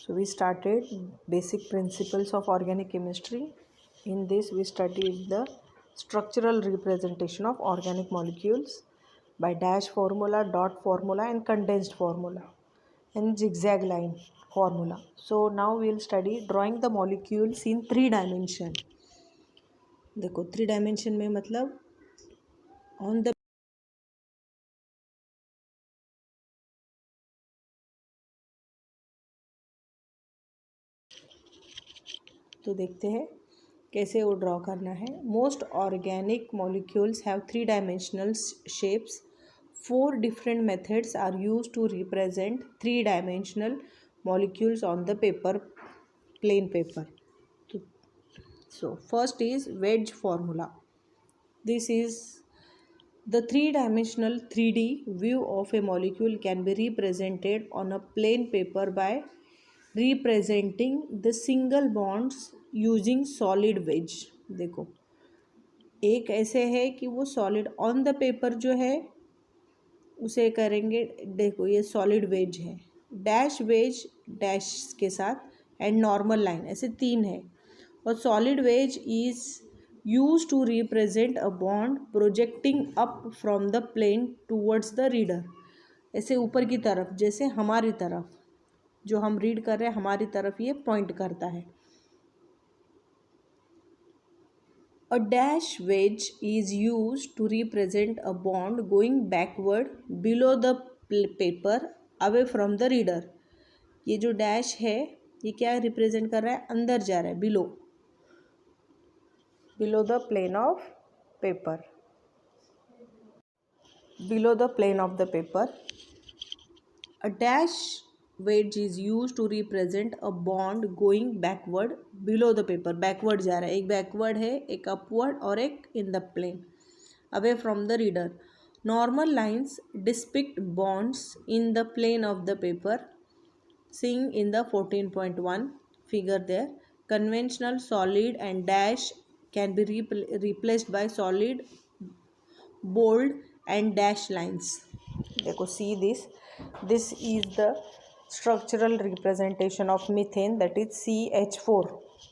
So we started basic principles of organic chemistry. In this we studied the structural representation of organic molecules by dash formula, dot formula and condensed formula and zigzag line formula. So now we will study drawing the molecules in 3 dimension. देखो 3 dimension में मतलब on the तो देखते हैं कैसे वो draw करना है. Most organic molecules have 3 dimensional shapes. 4 different methods are use to represent 3 dimensional molecules on the paper, plane paper. So first is wedge formula. This is the 3-dimensional 3D view of a molecule can be represented on a plain paper by representing the single bonds using solid wedge. देखो एक ऐसे है कि वो solid on the paper जो है उसे करेंगे. देखो ये सॉलिड वेज है, डैश वेज डैश के साथ एंड नॉर्मल लाइन, ऐसे 3 है. और solid wedge is use to represent a bond projecting up from the plane towards the reader. ऐसे ऊपर की तरफ, जैसे हमारी तरफ जो हम रीड कर रहे हैं हमारी तरफ ये पॉइंट करता है. A dash wedge is used to represent a bond going backward below the paper away from the reader. ये जो डैश है ये क्या रिप्रेजेंट कर रहा है, अंदर जा रहा है, below the plane of paper, below the plane of the paper. A dash wedge is used to represent a bond going backward below the paper. backward जा रहा है, एक backward है, एक upward और एक in the plane away from the reader. Normal lines depict bonds in the plane of the paper, seen in the 14.1 figure there. Conventional solid and dash can be replaced by solid, bold and dash lines. देखो see this is the structural representation of methane, that is CH4.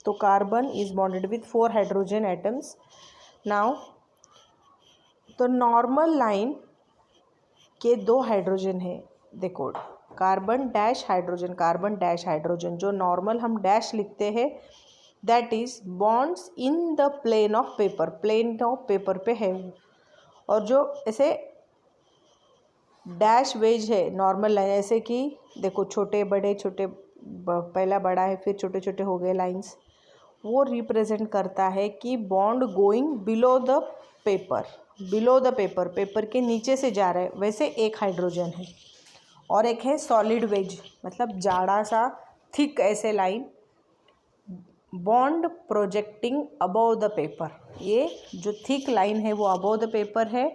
तो carbon is bonded with 4 hydrogen atoms. Now तो normal line के 2 hydrogen है. देखो carbon dash hydrogen, carbon dash hydrogen, जो normal हम dash लिखते हैं that is bonds in the plane of paper, plane of paper पे है वो. और जो ऐसे डैश वेज है नॉर्मल लाइन, ऐसे कि देखो छोटे बड़े छोटे, पहला बड़ा है फिर छोटे छोटे हो गए लाइंस, वो रिप्रेजेंट करता है कि bond going below the paper, below the paper, paper के नीचे से जा रहा है. वैसे एक हाइड्रोजन है और एक है सॉलिड वेज, मतलब जाड़ा सा थिक ऐसे line, bond projecting above the paper. ये जो थिक लाइन है वो अबव द पेपर है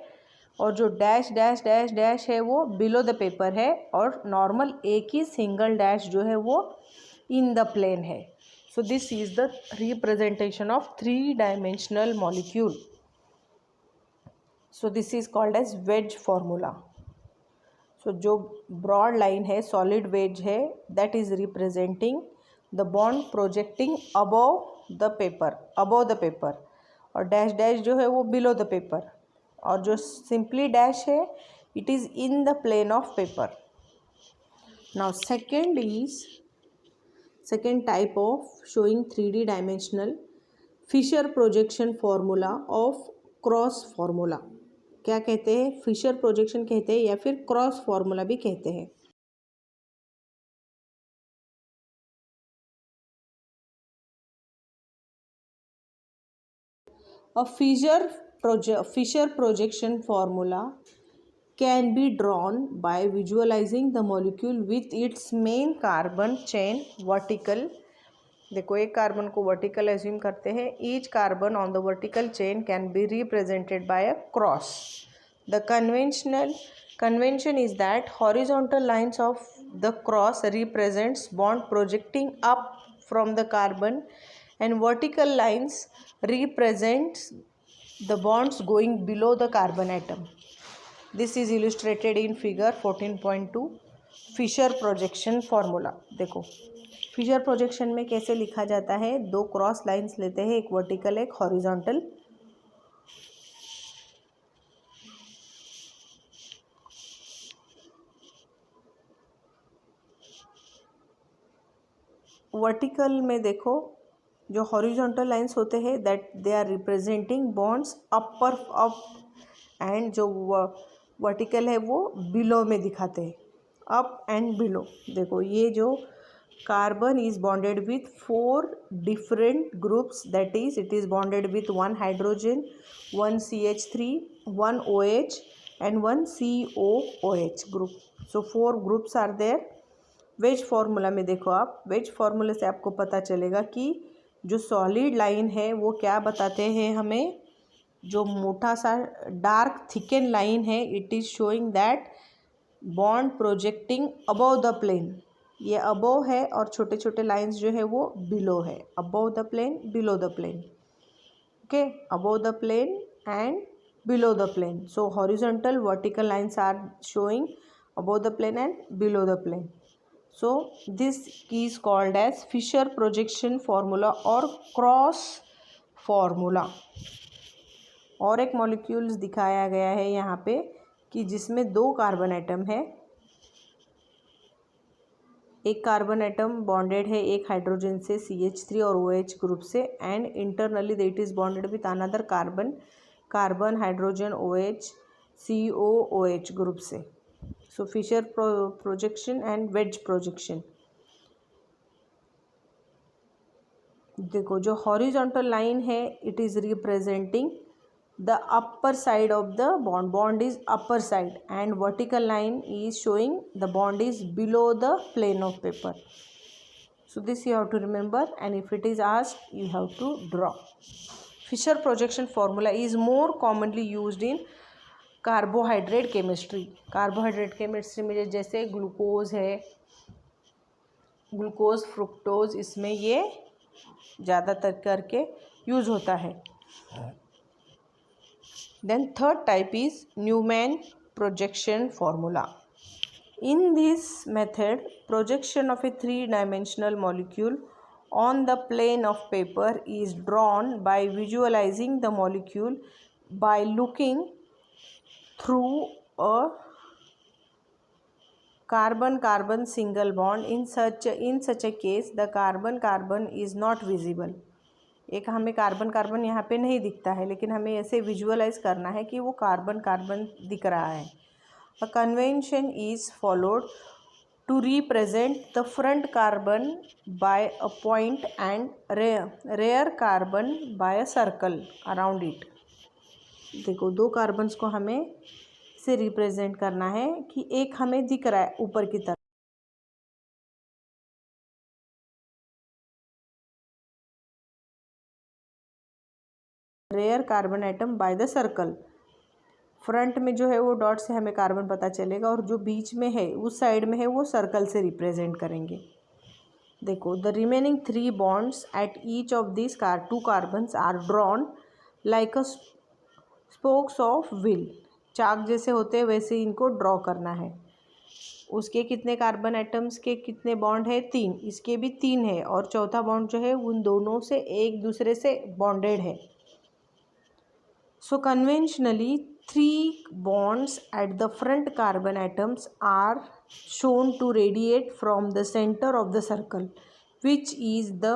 और जो डैश डैश डैश डैश है वो बिलो द पेपर है. और नॉर्मल एक ही सिंगल डैश जो है वो इन द प्लेन है. So this is the representation of 3-dimensional molecule. So this is called as wedge formula. So जो ब्रॉड लाइन है सॉलिड वेज है, that is representing the bond projecting above the paper, above the paper. और dash dash जो है वो below the paper. और जो simply dash है it is in the plane of paper. Now second type of showing 3D dimensional Fischer projection formula of cross formula. क्या कहते हैं, फिशर प्रोजेक्शन कहते हैं या फिर क्रॉस फॉर्मूला भी कहते हैं. A Fisher projection formula can be drawn by visualizing the molecule with its main carbon chain vertical. देखो एक कार्बन को वर्टिकल एज्यूम करते हैं. Each carbon on the vertical chain can be represented by a cross. The convention is that horizontal lines of the cross represents bond projecting up from the carbon and vertical lines represents the bonds going below the carbon atom. This is illustrated in figure 14.2. Fischer projection formula. देखो Fischer projection में कैसे लिखा जाता है, दो cross lines लेते हैं, एक वर्टिकल एक हॉरिजॉन्टल। वर्टिकल में देखो जो हॉरिजॉन्टल लाइंस होते हैं that they are representing bonds upper up, and जो वर्टिकल है वो बिलो में दिखाते हैं, अप एंड बिलो। देखो ये जो carbon is bonded with 4 different groups, that is it is bonded with 1 hydrogen, 1 CH3, 1 OH and 1 COOH group. So 4 groups are there. Wedge formula में देखो आप, वेज फार्मूले से आपको पता चलेगा कि जो सॉलिड लाइन है वो क्या बताते हैं हमें, जो मोटा सा डार्क थिकन लाइन है it is showing that bond projecting above the plane. ये अबव है और छोटे छोटे लाइंस जो है वो बिलो है, above the plane below the plane, okay, above the plane and below the plane. So horizontal vertical lines are showing above the plane and below the plane. So this is called as Fisher projection formula or cross formula. और एक molecules दिखाया गया है यहाँ पे कि जिसमें 2 carbon atom है, एक कार्बन एटम बॉन्डेड है एक हाइड्रोजन से CH3 और OH ग्रुप से, and internally that is bonded with another carbon hydrogen OH COOH group से। So Fischer projection and wedge projection. देखो जो हॉरिजॉन्टल लाइन है it is representing the upper side of the bond, bond is upper side, and vertical line is showing the bond is below the plane of paper. So this you have to remember, and if it is asked you have to draw. Fisher projection formula is more commonly used in carbohydrate chemistry. Carbohydrate chemistry में जैसे glucose है, glucose fructose, इसमें ये ज़्यादातर करके use होता है। Then third type is Newman projection formula. In this method, projection of a 3-dimensional molecule on the plane of paper is drawn by visualizing the molecule by looking through a carbon-carbon single bond. In such a case, the carbon-carbon is not visible. एक हमें carbon carbon यहाँ पे नहीं दिखता है, लेकिन हमें ऐसे विजुअलाइज करना है कि वो कार्बन कार्बन दिख रहा है। A convention is followed to represent the front carbon by a point and rear carbon by a circle around it. देखो 2 कार्बन्स को हमें से रिप्रेजेंट करना है कि एक हमें दिख रहा है ऊपर की तरफ, rear carbon atom by the circle. Front में जो है वो डॉट से हमें कार्बन पता चलेगा, और जो बीच में है उस साइड में है वो सर्कल से रिप्रेजेंट करेंगे। देखो the remaining 3 bonds at each of this 2 carbons are drawn like a spokes of wheel. चाक जैसे होते हैं वैसे इनको ड्रॉ करना है। उसके कितने कार्बन एटम्स के कितने बॉन्ड है, 3, इसके भी 3 है, और चौथा बॉन्ड जो है उन दोनों से एक दूसरे से बॉन्डेड है। So conventionally 3 bonds at the front carbon atoms are shown to radiate from the center of the circle which is the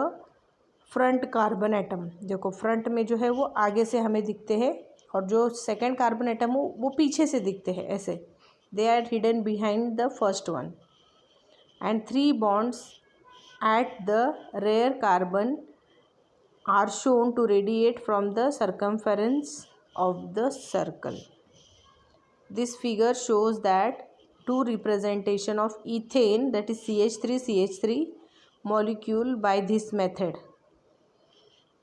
front carbon atom। देखो फ्रंट में जो है वो आगे से हमें दिखते हैं, और जो सेकंड कार्बन एटम हो वो पीछे से दिखते हैं, ऐसे they are hidden behind the first one, and 3 bonds at the rear carbon are shown to radiate from the circumference of the circle. This figure shows that 2 representation of ethane, that is CH3 molecule by this method.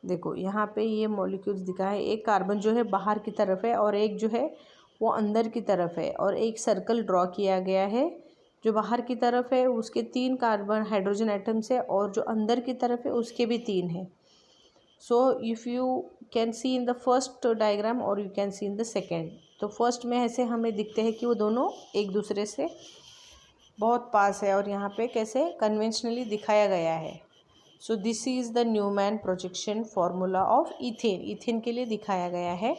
देखो यहाँ पे ये molecules दिखा है, एक carbon जो है बाहर की तरफ है और एक जो है वो अंदर की तरफ है, और एक सर्कल ड्रॉ किया गया है। जो बाहर की तरफ है उसके 3 कार्बन हाइड्रोजन एटम्स है, और जो अंदर की तरफ है उसके भी 3 है। So if you can see in the first diagram और you can see in the second, तो फर्स्ट में ऐसे हमें दिखते हैं कि वो दोनों एक दूसरे से बहुत पास है और यहाँ पे कैसे कन्वेंशनली दिखाया गया है। So this is the Newman projection formula of ethane. Ethane के लिए दिखाया गया है।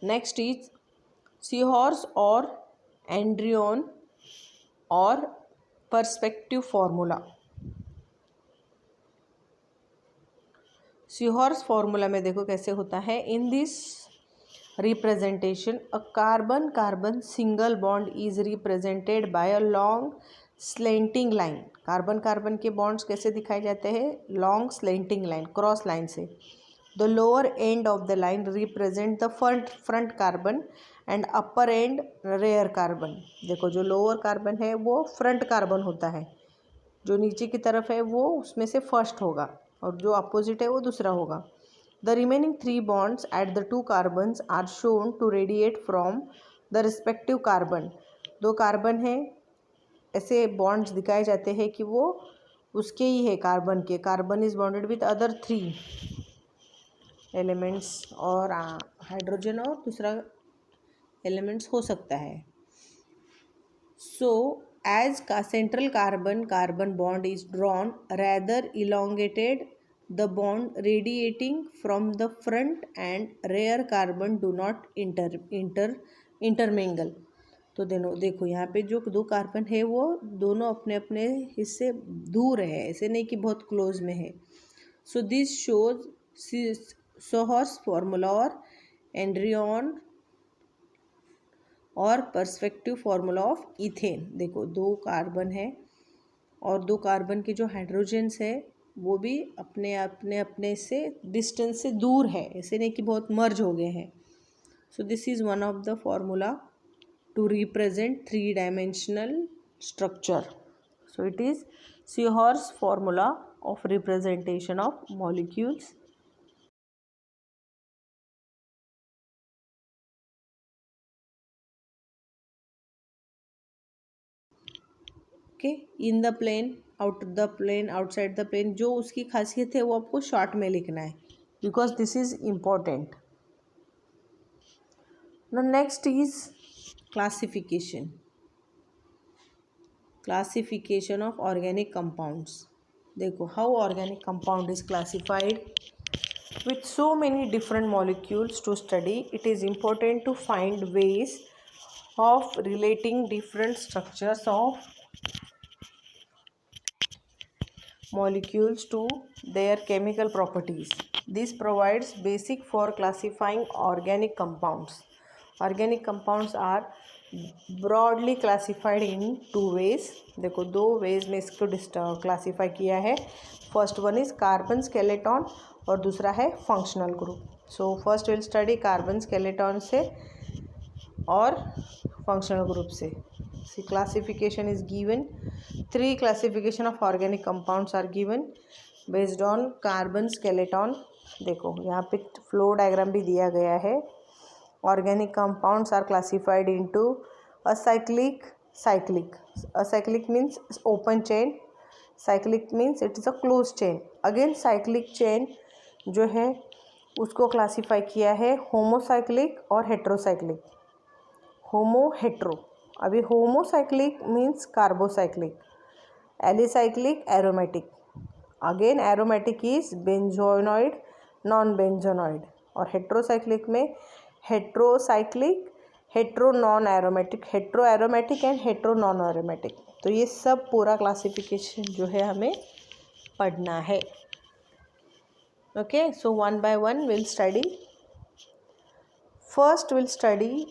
नेक्स्ट इज सीहॉर्स और एंड्रियन और पर्सपेक्टिव फॉर्मूला। सीहॉर्स फॉर्मूला में देखो कैसे होता है। In this representation a carbon carbon single bond is represented by a long slanting line. Carbon carbon के बॉन्ड्स कैसे दिखाए जाते हैं? Long slanting line, cross line से। The lower end of the line represent the front carbon and upper and rear carbon. देखो जो lower carbon है वो फ्रंट कार्बन होता है, जो नीचे की तरफ है वो उसमें से फर्स्ट होगा और जो अपोजिट है वो दूसरा होगा। The remaining 3 bonds at the 2 carbons are shown to radiate from the respective carbon। 2 carbon है, ऐसे बॉन्ड्स दिखाए जाते हैं कि वो उसके ही है कार्बन के। Carbon is bonded with other 3 elements और हाइड्रोजन और दूसरा एलिमेंट्स हो सकता है। सो as central carbon bond is drawn rather elongated, the bond radiating from the front and rear carbon do not intermingle। तो देखो यहाँ पे जो 2 कार्बन है वो दोनों अपने अपने हिस्से दूर है, ऐसे नहीं कि बहुत क्लोज में है। So this shows seahorse formula और एंड्रियन और पर्सपेक्टिव फार्मूला ऑफ इथेन। देखो 2 कार्बन है और 2 कार्बन के जो हाइड्रोजन्स है वो भी अपने अपने से डिस्टेंस से दूर है, ऐसे नहीं कि बहुत मर्ज हो गए हैं। So this is one of the formula to represent 3 dimensional structure. So it is seahorse formula of representation of molecules. Okay, in the plane, out the plane, outside the plane, जो उसकी खासियत है वो आपको शॉर्ट में लिखना है because this is important. The next is classification. Classification of organic compounds. देखो how organic compound is classified with so many different molecules to study. It is important to find ways of relating different structures of molecules to their chemical properties. This provides basic for classifying organic compounds. Organic compounds are broadly classified in 2 ways। देखो 2 ways में इसको classify किया है। First one is carbon skeleton और दूसरा है functional group. So first will study carbon skeleton से और फंक्शनल ग्रुप से। Classification is given. 3 classification of organic compounds are given based on carbon skeleton। देखो यहाँ पे फ्लो डायग्राम भी दिया गया है। Organic compounds are classified into acyclic, cyclic। Acyclic means open chain, cyclic means it is a closed chain। Again cyclic chain जो है उसको क्लासीफाई किया है होमोसाइक्लिक और हेट्रोसाइक्लिक। Homo hetero. अभी homocyclic means carbocyclic, alicyclic aromatic. Again aromatic is benzenoid, non benzenoid. और heterocyclic में heterocyclic, hetero non aromatic, hetero aromatic and hetero non aromatic. तो ये सब पूरा क्लासिफिकेशन जो है हमें पढ़ना है। Okay, so 1 by 1 will study. First will study